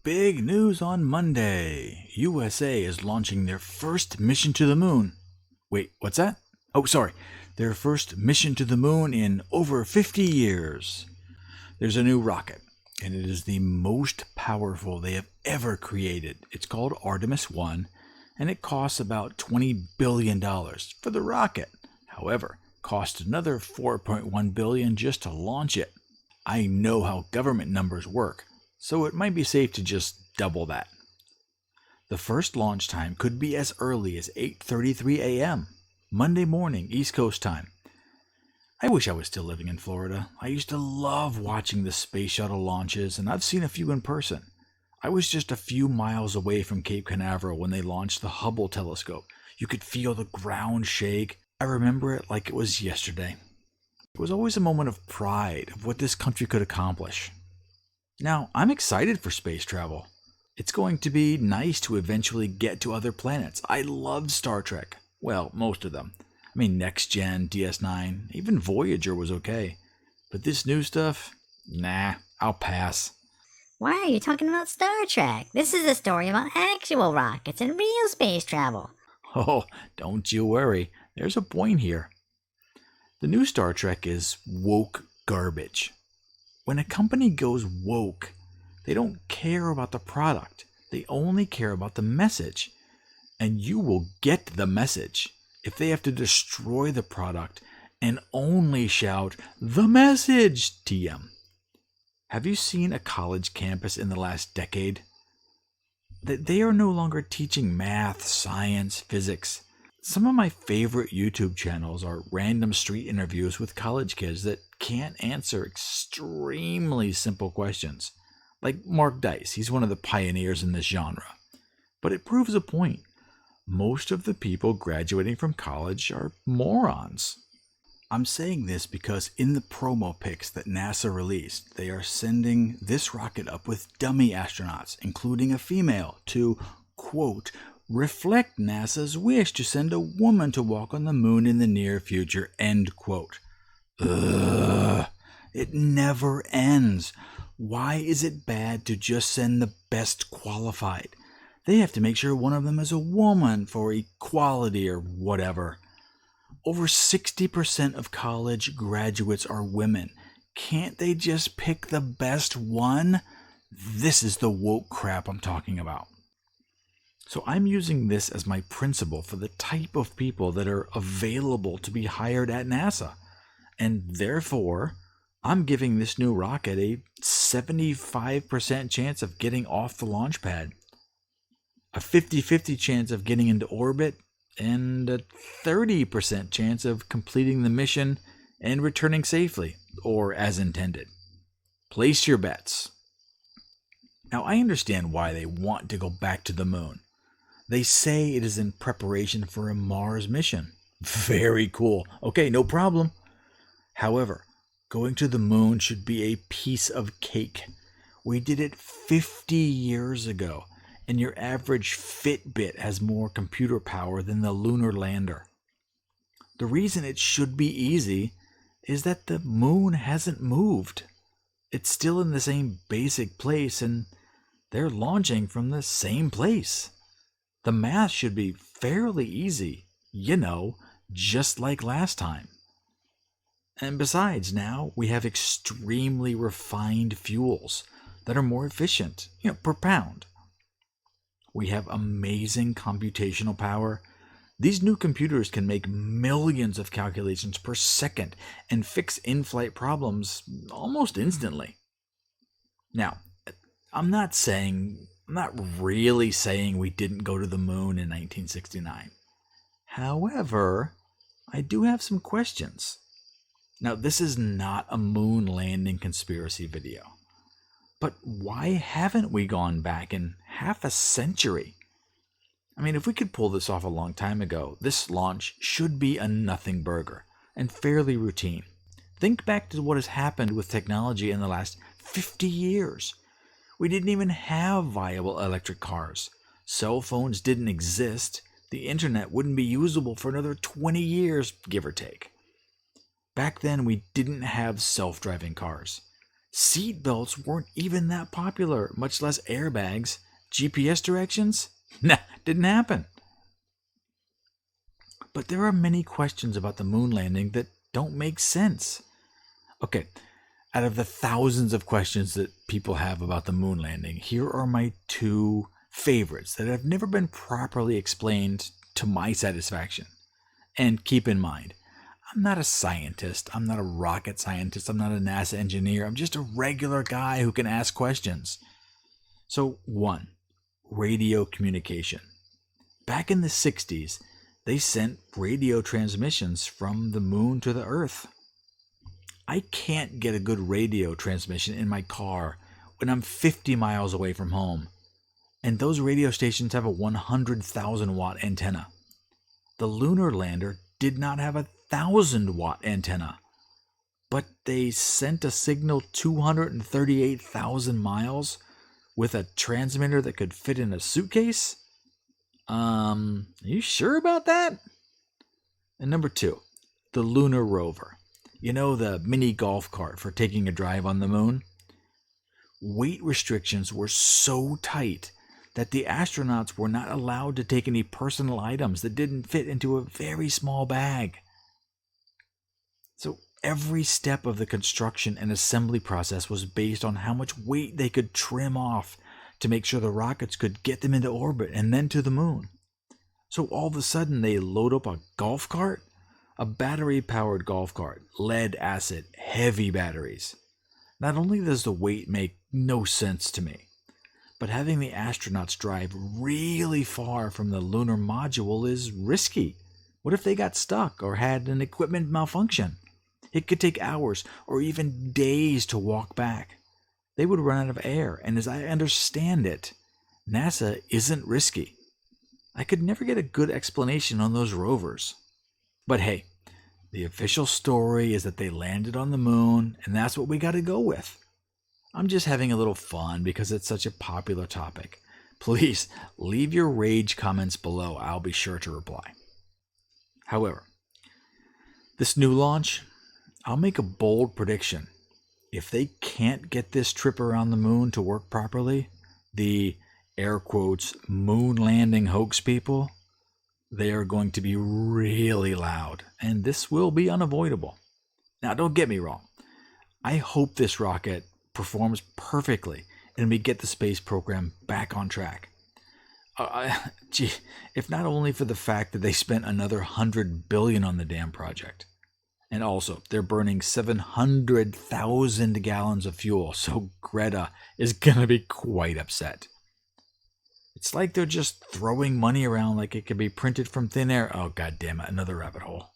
Big news on Monday. USA is launching their first mission to the moon. Wait, what's that? Oh, sorry. Their first mission to the moon in over 50 years. There's a new rocket, and it is the most powerful they have ever created. It's called Artemis 1, and it costs about $20 billion for the rocket. However, cost another $4.1 billion just to launch it. I know how government numbers work, so it might be safe to just double that. The first launch time could be as early as 8:33 a.m., Monday morning, East Coast time. I wish I was still living in Florida. I used to love watching the space shuttle launches, and I've seen a few in person. I was just a few miles away from Cape Canaveral when they launched the Hubble telescope. You could feel the ground shake. I remember it like it was yesterday. It was always a moment of pride of what this country could accomplish. Now, I'm excited for space travel. It's going to be nice to eventually get to other planets. I loved Star Trek. Well, most of them. I mean, Next Gen, DS9, even Voyager was okay. But this new stuff? Nah, I'll pass. Why are you talking about Star Trek? This is a story about actual rockets and real space travel. Oh, don't you worry. There's a point here. The new Star Trek is woke garbage. When a company goes woke, they don't care about the product. They only care about the message. And you will get the message if they have to destroy the product and only shout, "The message!" TM. Have you seen a college campus in the last decade? They are no longer teaching math, science, physics. Some of my favorite YouTube channels are random street interviews with college kids that can't answer extremely simple questions. Like Mark Dice, he's one of the pioneers in this genre. But it proves a point. Most of the people graduating from college are morons. I'm saying this because in the promo pics that NASA released, they are sending this rocket up with dummy astronauts, including a female, to, quote, reflect NASA's wish to send a woman to walk on the moon in the near future, end quote. Ugh, it never ends. Why is it bad to just send the best qualified? They have to make sure one of them is a woman for equality or whatever. Over 60% of college graduates are women. Can't they just pick the best one? This is the woke crap I'm talking about. So I'm using this as my principle for the type of people that are available to be hired at NASA. And therefore, I'm giving this new rocket a 75% chance of getting off the launch pad, a 50-50 chance of getting into orbit, and a 30% chance of completing the mission and returning safely, or as intended. Place your bets. Now, I understand why they want to go back to the moon. They say it is in preparation for a Mars mission. Very cool. Okay, no problem. However, going to the moon should be a piece of cake. We did it 50 years ago, and your average Fitbit has more computer power than the lunar lander. The reason it should be easy is that the moon hasn't moved. It's still in the same basic place, and they're launching from the same place. The math should be fairly easy, just like last time. And besides, now we have extremely refined fuels that are more efficient, per pound. We have amazing computational power. These new computers can make millions of calculations per second and fix in-flight problems almost instantly. Now, I'm not really saying we didn't go to the moon in 1969. However, I do have some questions. Now, this is not a moon landing conspiracy video. But why haven't we gone back in half a century? I mean, if we could pull this off a long time ago, this launch should be a nothing burger and fairly routine. Think back to what has happened with technology in the last 50 years. We didn't even have viable electric cars. Cell phones didn't exist. The internet wouldn't be usable for another 20 years, give or take. Back then, we didn't have self-driving cars. Seat belts weren't even that popular, much less airbags. GPS directions? Nah, didn't happen. But there are many questions about the moon landing that don't make sense. Okay, out of the thousands of questions that people have about the moon landing, here are my two favorites that have never been properly explained to my satisfaction. And keep in mind, I'm not a scientist. I'm not a rocket scientist. I'm not a NASA engineer. I'm just a regular guy who can ask questions. So, 1. Radio communication. Back in the 60s, they sent radio transmissions from the moon to the Earth. I can't get a good radio transmission in my car when I'm 50 miles away from home. And those radio stations have a 100,000 watt antenna. The lunar lander did not have a 1,000-watt antenna, but they sent a signal 238,000 miles with a transmitter that could fit in a suitcase? Are you sure about that? And number 2, the Lunar Rover. You know, the mini golf cart for taking a drive on the moon? Weight restrictions were so tight that the astronauts were not allowed to take any personal items that didn't fit into a very small bag. So every step of the construction and assembly process was based on how much weight they could trim off to make sure the rockets could get them into orbit and then to the moon. So all of a sudden they load up a golf cart, a battery-powered golf cart, lead acid, heavy batteries. Not only does the weight make no sense to me, but having the astronauts drive really far from the lunar module is risky. What if they got stuck or had an equipment malfunction? It could take hours or even days to walk back. They would run out of air, and as I understand it, NASA isn't risky. I could never get a good explanation on those rovers. But hey, the official story is that they landed on the moon, and that's what we got to go with. I'm just having a little fun because it's such a popular topic. Please leave your rage comments below. I'll be sure to reply. However, this new launch, I'll make a bold prediction. If they can't get this trip around the moon to work properly, the air quotes moon landing hoax people, they are going to be really loud, and this will be unavoidable. Now, don't get me wrong. I hope this rocket performs perfectly and we get the space program back on track. If not only for the fact that they spent another $100 billion on the damn project. And also, they're burning 700,000 gallons of fuel, so Greta is going to be quite upset. It's like they're just throwing money around like it could be printed from thin air. Oh, god damn it, another rabbit hole.